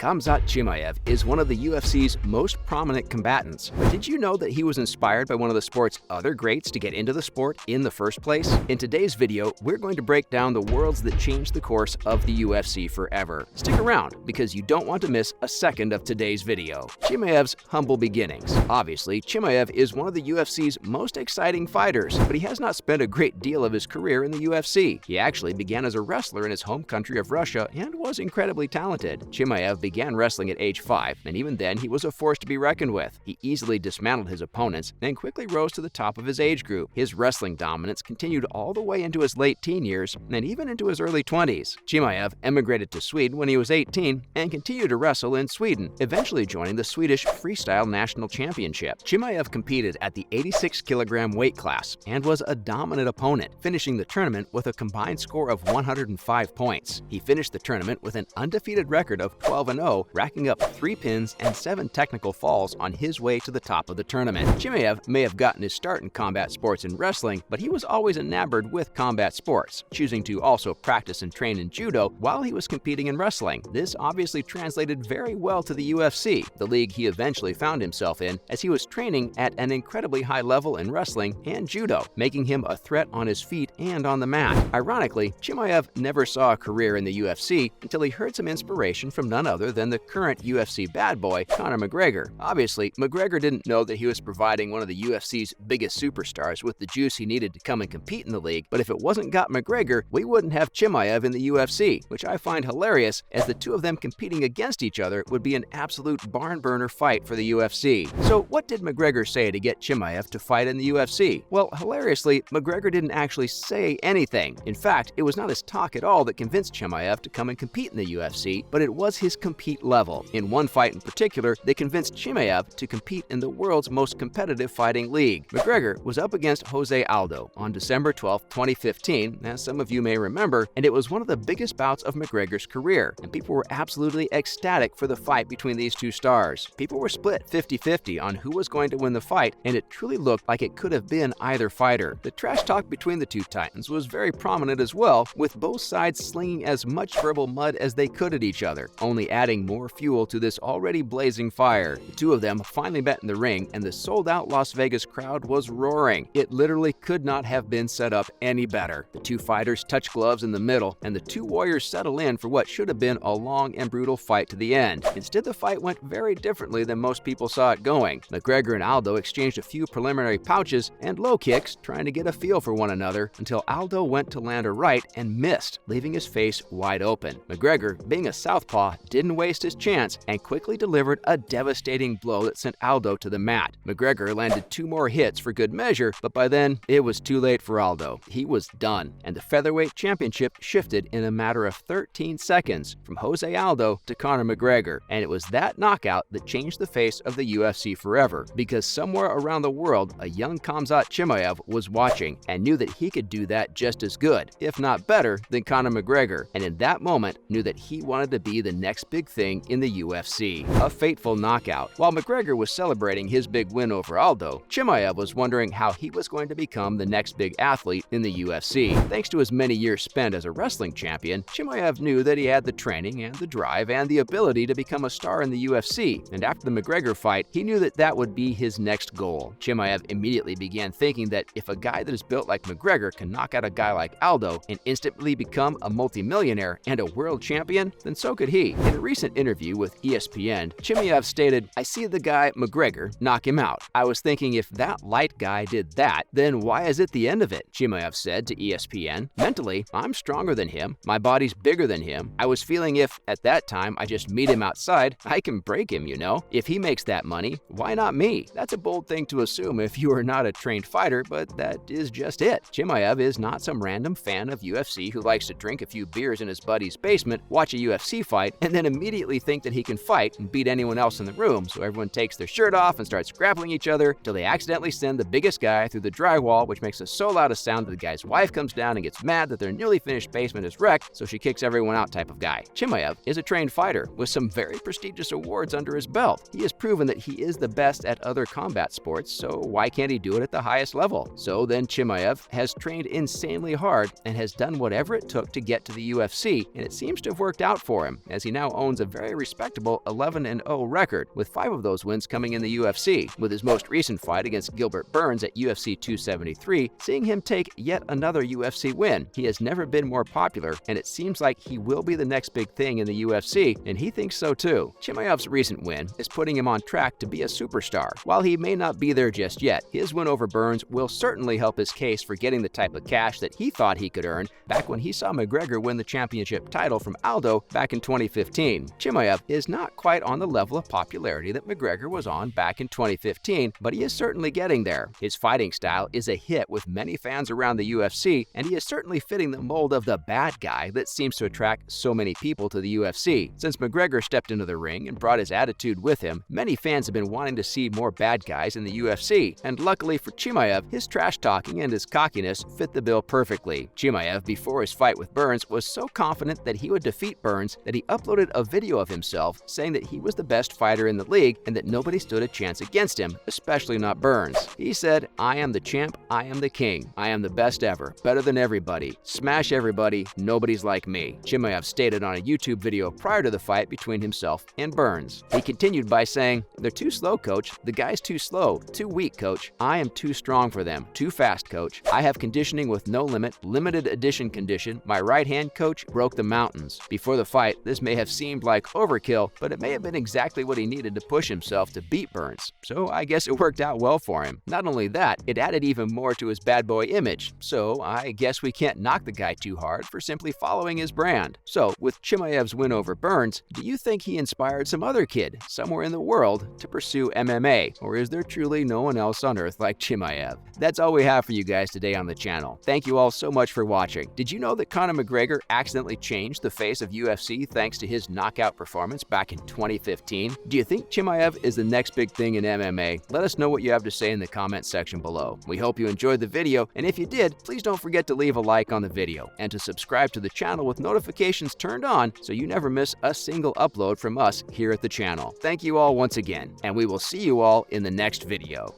Khamzat Chimaev is one of the UFC's most prominent combatants. But did you know that he was inspired by one of the sport's other greats to get into the sport in the first place? In today's video, we're going to break down the worlds that changed the course of the UFC forever. Stick around, because you don't want to miss a second of today's video. Chimaev's humble beginnings. Obviously, Chimaev is one of the UFC's most exciting fighters, but he has not spent a great deal of his career in the UFC. He actually began as a wrestler in his home country of Russia and was incredibly talented. Chimaev began wrestling at age 5, and even then he was a force to be reckoned with. He easily dismantled his opponents, then quickly rose to the top of his age group. His wrestling dominance continued all the way into his late teen years and even into his early 20s. Chimaev emigrated to Sweden when he was 18 and continued to wrestle in Sweden, eventually joining the Swedish Freestyle National Championship. Chimaev competed at the 86-kilogram weight class and was a dominant opponent, finishing the tournament with a combined score of 105 points. He finished the tournament with an undefeated record of 12-0, racking up 3 pins and 7 technical falls on his way to the top of the tournament. Chimaev may have gotten his start in combat sports and wrestling, but he was always enamored with combat sports, choosing to also practice and train in judo while he was competing in wrestling. This obviously translated very well to the UFC, the league he eventually found himself in, as he was training at an incredibly high level in wrestling and judo, making him a threat on his feet and on the mat. Ironically, Chimaev never saw a career in the UFC until he heard some inspiration from none other than the current UFC bad boy, Conor McGregor. Obviously, McGregor didn't know that he was providing one of the UFC's biggest superstars with the juice he needed to come and compete in the league, but if it wasn't got McGregor, we wouldn't have Chimaev in the UFC, which I find hilarious, as the two of them competing against each other would be an absolute barn-burner fight for the UFC. So what did McGregor say to get Chimaev to fight in the UFC? Well, hilariously, McGregor didn't actually say anything. In fact, it was not his talk at all that convinced Chimaev to come and compete in the UFC, but it was his compete level. In one fight in particular, they convinced Chimaev to compete in the world's most competitive fighting league. McGregor was up against Jose Aldo on December 12, 2015, as some of you may remember, and it was one of the biggest bouts of McGregor's career, and people were absolutely ecstatic for the fight between these two stars. People were split 50-50 on who was going to win the fight, and it truly looked like it could have been either fighter. The trash talk between the two titans was very prominent as well, with both sides slinging as much verbal mud as they could at each other, only adding more fuel to this already blazing fire. The two of them finally met in the ring, and the sold-out Las Vegas crowd was roaring. It literally could not have been set up any better. The two fighters touch gloves in the middle, and the two warriors settle in for what should have been a long and brutal fight to the end. Instead, the fight went very differently than most people saw it going. McGregor and Aldo exchanged a few preliminary pouches and low kicks, trying to get a feel for one another, until Aldo went to land a right and missed, leaving his face wide open. McGregor, being a southpaw, didn't waste his chance and quickly delivered a devastating blow that sent Aldo to the mat. McGregor landed 2 more hits for good measure, but by then, it was too late for Aldo. He was done, and the featherweight championship shifted in a matter of 13 seconds from Jose Aldo to Conor McGregor, and it was that knockout that changed the face of the UFC forever, because somewhere around the world, a young Khamzat Chimaev was watching and knew that he could do that just as good, if not better, than Conor McGregor, and in that moment knew that he wanted to be the next big thing in the UFC. A fateful knockout. While McGregor was celebrating his big win over Aldo, Chimaev was wondering how he was going to become the next big athlete in the UFC. Thanks to his many years spent as a wrestling champion, Chimaev knew that he had the training and the drive and the ability to become a star in the UFC, and after the McGregor fight, he knew that that would be his next goal. Chimaev immediately began thinking that if a guy that is built like McGregor can knock out a guy like Aldo and instantly become a multimillionaire and a world champion, then so could he. In a recent interview with ESPN, Chimaev stated, "I see the guy McGregor knock him out. I was thinking if that light guy did that, then why is it the end of it?" Chimaev said to ESPN, "Mentally, I'm stronger than him. My body's bigger than him. I was feeling if, at that time, I just meet him outside, I can break him, you know? If he makes that money, why not me?" That's a bold thing to assume if you are not a trained fighter, but that is just it. Chimaev is not some random fan of UFC who likes to drink a few beers in his buddy's basement, watch a UFC fight, and then immediately think that he can fight and beat anyone else in the room, so everyone takes their shirt off and starts grappling each other till they accidentally send the biggest guy through the drywall, which makes so loud a sound that the guy's wife comes down and gets mad that their newly finished basement is wrecked, so she kicks everyone out type of guy. Chimaev is a trained fighter with some very prestigious awards under his belt. He has proven that he is the best at other combat sports, so why can't he do it at the highest level? So then Chimaev has trained insanely hard and has done whatever it took to get to the UFC, and it seems to have worked out for him, as he now owns owns a very respectable 11-0 record, with 5 of those wins coming in the UFC, with his most recent fight against Gilbert Burns at UFC 273 seeing him take yet another UFC win. He has never been more popular, and it seems like he will be the next big thing in the UFC, and he thinks so too. Chimaev's recent win is putting him on track to be a superstar. While he may not be there just yet, his win over Burns will certainly help his case for getting the type of cash that he thought he could earn back when he saw McGregor win the championship title from Aldo back in 2015. Chimaev is not quite on the level of popularity that McGregor was on back in 2015, but he is certainly getting there. His fighting style is a hit with many fans around the UFC, and he is certainly fitting the mold of the bad guy that seems to attract so many people to the UFC. Since McGregor stepped into the ring and brought his attitude with him, many fans have been wanting to see more bad guys in the UFC, and luckily for Chimaev, his trash talking and his cockiness fit the bill perfectly. Chimaev, before his fight with Burns, was so confident that he would defeat Burns that he uploaded a video of himself saying that he was the best fighter in the league and that nobody stood a chance against him, especially not Burns. He said, "I am the champ, I am the king. I am the best ever, better than everybody. Smash everybody, nobody's like me," Chimaev stated on a YouTube video prior to the fight between himself and Burns. He continued by saying, "They're too slow, coach. The guy's too slow. Too weak, coach. I am too strong for them. Too fast, coach. I have conditioning with no limit, limited edition condition. My right hand, coach, broke the mountains." Before the fight, this may have seemed like overkill, but it may have been exactly what he needed to push himself to beat Burns. So I guess it worked out well for him. Not only that, it added even more to his bad boy image. So I guess we can't knock the guy too hard for simply following his brand. So with Chimaev's win over Burns, do you think he inspired some other kid somewhere in the world to pursue MMA? Or is there truly no one else on earth like Chimaev? That's all we have for you guys today on the channel. Thank you all so much for watching. Did you know that Conor McGregor accidentally changed the face of UFC thanks to his knockout performance back in 2015? Do you think Chimaev is the next big thing in MMA? Let us know what you have to say in the comment section below. We hope you enjoyed the video, and if you did, please don't forget to leave a like on the video and to subscribe to the channel with notifications turned on so you never miss a single upload from us here at the channel. Thank you all once again, and we will see you all in the next video.